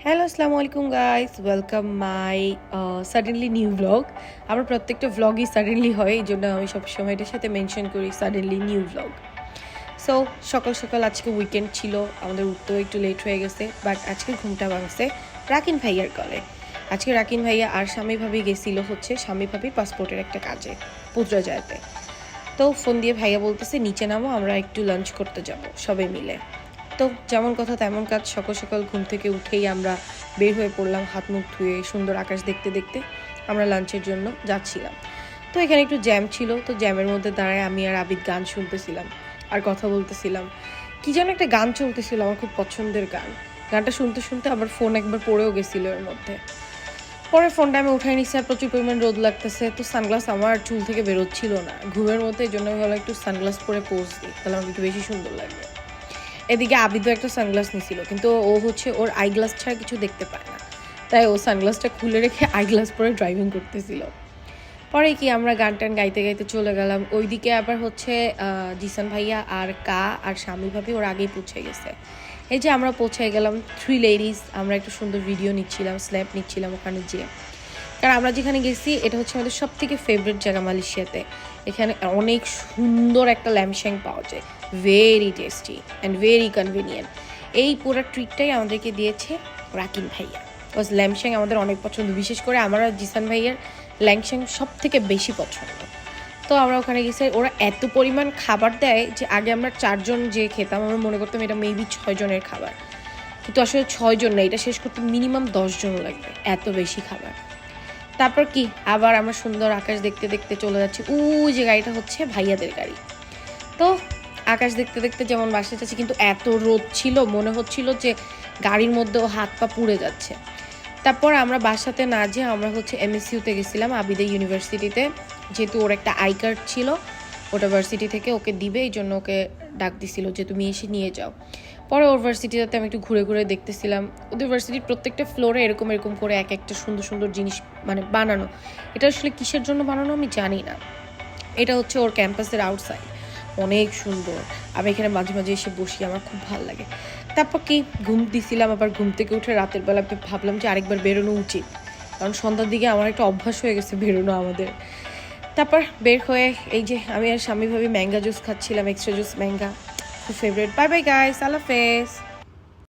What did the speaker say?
Hello আসসালামু আলাইকুম guys, welcome my suddenly new blog. আমার প্রত্যেকটা ব্লগই সাডেনলি হয়, এই জন্য আমি সবসময় এটার সাথে মেনশন করি সাডেনলি নিউ ব্লগ। সো সকাল সকাল আজকে উইকেন্ড ছিল, আমাদের উঠতেও একটু লেট হয়ে গেছে, বাট আজকে ঘুমটা ভাঙছে রাকিন ভাইয়ার কলে। আজকে রাকিন ভাইয়া আর স্বামী ভাবি গেছিল হচ্ছে স্বামী ভাবির পাসপোর্টের একটা কাজে পুত্রজায়াতে। তো ফোন দিয়ে ভাইয়া বলতেছে নিচে নামো, আমরা একটু লাঞ্চ করতে যাব সবাই মিলে। তো যেমন কথা তেমন কাজ, সকাল সকাল ঘুম থেকে উঠেই আমরা বের হয়ে পড়লাম, হাত মুখ ধুয়ে সুন্দর আকাশ দেখতে দেখতে আমরা লাঞ্চের জন্য যাচ্ছিলাম। তো এখানে একটু জ্যাম ছিল, তো জ্যামের মধ্যে দাঁড়ায় আমি আর আবিদ গান শুনতেছিলাম আর কথা বলতেছিলাম। কি যেন একটা গান চলতেছিল, আমার খুব পছন্দের গান। গানটা শুনতে শুনতে আবার ফোন একবার পড়েও গেছিলো এর মধ্যে। পরে ফোনটা আমি উঠাই নিচ্ছি, আর প্রচুর পরিমাণ রোদ লাগতেছে, তো সানগ্লাস আমার চুল থেকে বেরোচ্ছিল না ঘুমের মধ্যে, এই জন্য ভালো একটু সানগ্লাস পরে পোজ দিই, তাহলে আমাকে একটু বেশি সুন্দর লাগবে। এদিকে আবিদও একটা সানগ্লাস নিছিল, কিন্তু ও হচ্ছে ওর আইগ্লাস ছাড়া কিছু দেখতে পায় না, তাই ও সানগ্লাসটা খুলে রেখে আইগ্লাস পরে ড্রাইভিং করতেছিল। পরে কি আমরা গান টান গাইতে গাইতে চলে গেলাম। ওইদিকে আবার হচ্ছে জিসান ভাইয়া আর কা আর স্বামী ভাবি ওর আগেই পৌঁছে গেছে। এই যে আমরা পৌঁছে গেলাম, 3 লেডিস, আমরা একটু সুন্দর ভিডিও নিচ্ছিলাম, স্ন্যাপ নিচ্ছিলাম ওখানে যেয়ে। কারণ আমরা যেখানে গেছি এটা হচ্ছে আমাদের সব থেকে ফেভারিট জায়গা মালয়েশিয়াতে। এখানে অনেক সুন্দর একটা ল্যাম্পশ্যাং পাওয়া যায়, very tasty and very convenient. এই পুরো ট্রিটটাই আমাদেরকে দিয়েছে রাকিন ভাইয়া। বিকজ ল্যাম্পশ্যাং আমাদের অনেক পছন্দ, বিশেষ করে আমার আর জিসান ভাইয়ার ল্যাম্পশ্যাং সব থেকে বেশি পছন্দ। তো আমরা ওখানে গেছি, ওরা এত পরিমাণ খাবার দেয় যে আগে আমরা 4 জন যে খেতাম আমরা মনে করতাম এটা মেবি 6 জনের খাবার, কিন্তু আসলে 6 জন না, এটা শেষ করতে মিনিমাম 10 জন লাগবে, এত বেশি খাবার। তারপর কি আবার আমরা সুন্দর আকাশ দেখতে দেখতে চলে যাচ্ছি। যে গাড়িটা হচ্ছে ভাইয়াদের গাড়ি। তো আকাশ দেখতে দেখতে যেমন বাসে যাচ্ছি, কিন্তু এত রোদ ছিল মনে হচ্ছিল যে গাড়ির মধ্যেও হাত পা পুড়ে যাচ্ছে। তারপর আমরা বাসাতে না যেয়ে আমরা হচ্ছে এমএসইউতে গেছিলাম, আবিদা ইউনিভার্সিটিতে, যেহেতু ওর একটা আই কার্ড ছিল, ওটা ভার্সিটি থেকে ওকে দিবে, এই জন্য ওকে ডাক দিছিল যে তুমি এসে নিয়ে যাও। পরে ওর ভার্সিটিতে আমি একটু ঘুরে ঘুরে দেখতেছিলাম। ওদের ভার্সিটির প্রত্যেকটা ফ্লোরে এরকম এরকম করে এক একটা সুন্দর সুন্দর জিনিস মানে বানানো। এটা আসলে কিসের জন্য বানানো আমি জানি না। এটা হচ্ছে ওর ক্যাম্পাসের আউটসাইড, অনেক সুন্দর। আমি এখানে মাঝে মাঝে এসে বসি, আমার খুব ভালো লাগে। তারপর কি ঘুম দিছিলাম, আবার ঘুম থেকে উঠে রাতের বেলা ভাবলাম যে আরেকবার বেরোনো উচিত, কারণ সন্ধ্যার দিকে আমার একটা অভ্যাস হয়ে গেছে বেরোনো আমাদের। তারপর বের হয়ে এই যে আমি আর স্বামী ভাবি ম্যাঙ্গা জুস খাচ্ছিলাম, এক্সট্রা জুস ম্যাঙ্গা, খুব ফেভারিট। বাই বাই গাইস, আল্লাহ হাফেজ।